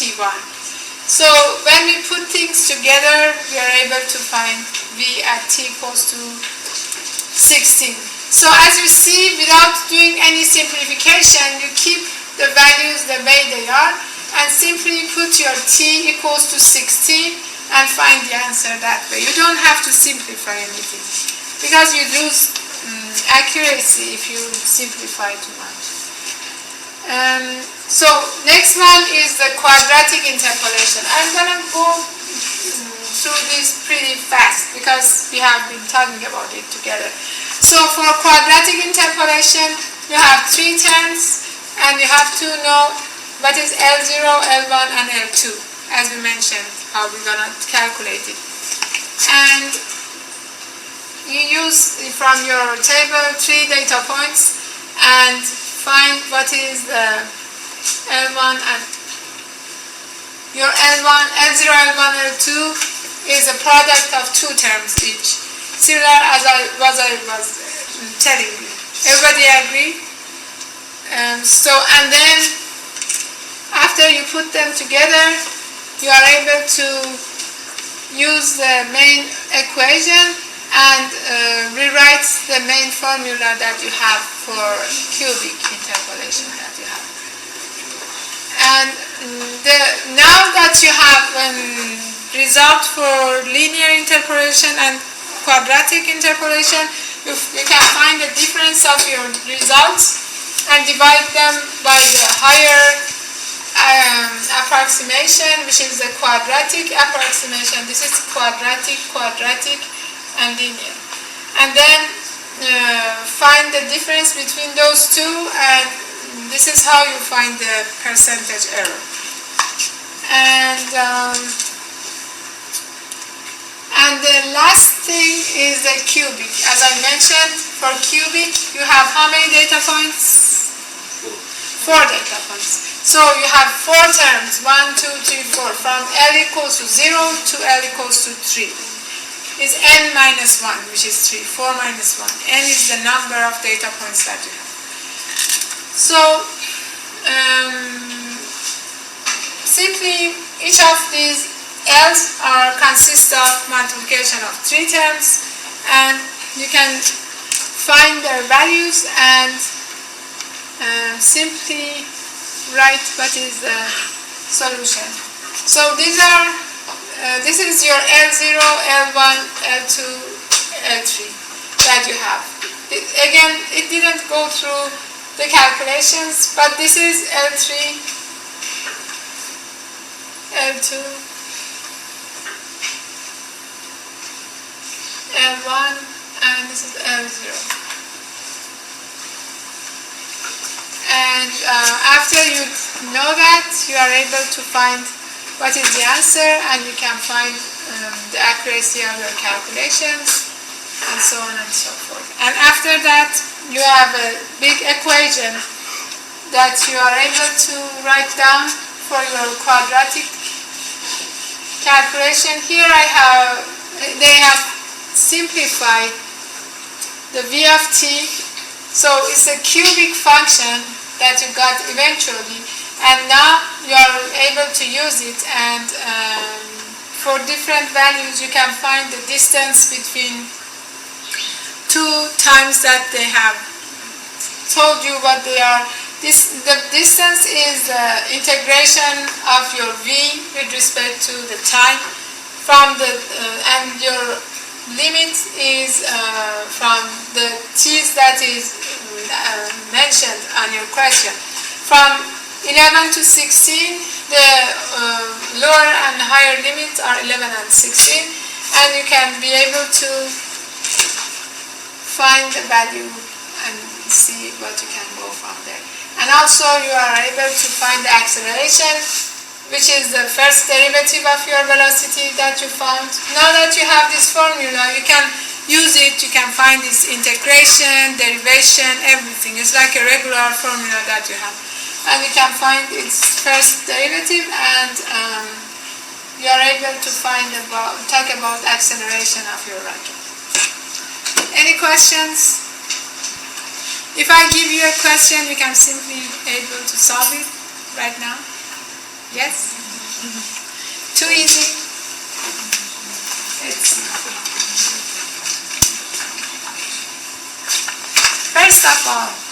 T1. So when we put things together, we are able to find V at T equals to 16. So as you see, without doing any simplification, you keep the values the way they are and simply put your T equals to 16 and find the answer that way. You don't have to simplify anything because you lose accuracy if you simplify too much. So next one is the quadratic interpolation. I'm going to go through this pretty fast because we have been talking about it together. So for quadratic interpolation, you have 3 terms and you have to know what is L0, L1 and L2, as we mentioned, how we're going to calculate it. And you use from your table 3 data points and find what is the L1 and your L1, L0, L1, L2 is a product of 2 terms each. Similar as I was telling you. Everybody agree? And then after you put them together, you are able to use the main equation and rewrite the main formula that you have for cubic interpolation that you have. And now that you have result for linear interpolation and quadratic interpolation, you can find the difference of your results and divide them by the higher approximation, which is the quadratic approximation. This is quadratic, and linear. And then find the difference between those two, and this is how you find the percentage error. And the last thing is the cubic. As I mentioned, for cubic, you have how many data points? 4 data points. So you have 4 terms, 1, 2, 3, 4, from L equals to 0 to L equals to 3. Is n minus 1, which is 3, 4 minus 1. N is the number of data points that you have. So, simply each of these L's consist of multiplication of 3 terms, and you can find their values and simply write what is the solution. So these are this is your L0, L1, L2, L3 that you have. Again, it didn't go through the calculations, but this is L3, L2, L1, and this is L0. And after you know that, you are able to find what is the answer, and you can find the accuracy of your calculations, and so on and so forth. And after that, you have a big equation that you are able to write down for your quadratic calculation. Here they have simplified the V of t, so it's a cubic function that you got eventually, and now you are able to use it, and for different values you can find the distance between 2 times that they have told you what they are. The distance is the integration of your V with respect to the time from the and your limit is from the t's that is mentioned on your question. From 11 to 16, the lower and higher limits are 11 and 16, and you can be able to find the value and see what you can go from there. And also you are able to find the acceleration, which is the first derivative of your velocity that you found. Now that you have this formula, you can use it, you can find this integration, derivation, everything. It's like a regular formula that you have. And you can find its first derivative, and you are able to talk about acceleration of your rocket. Any questions? If I give you a question, you can simply able to solve it right now. Yes? Too easy? It's first of all,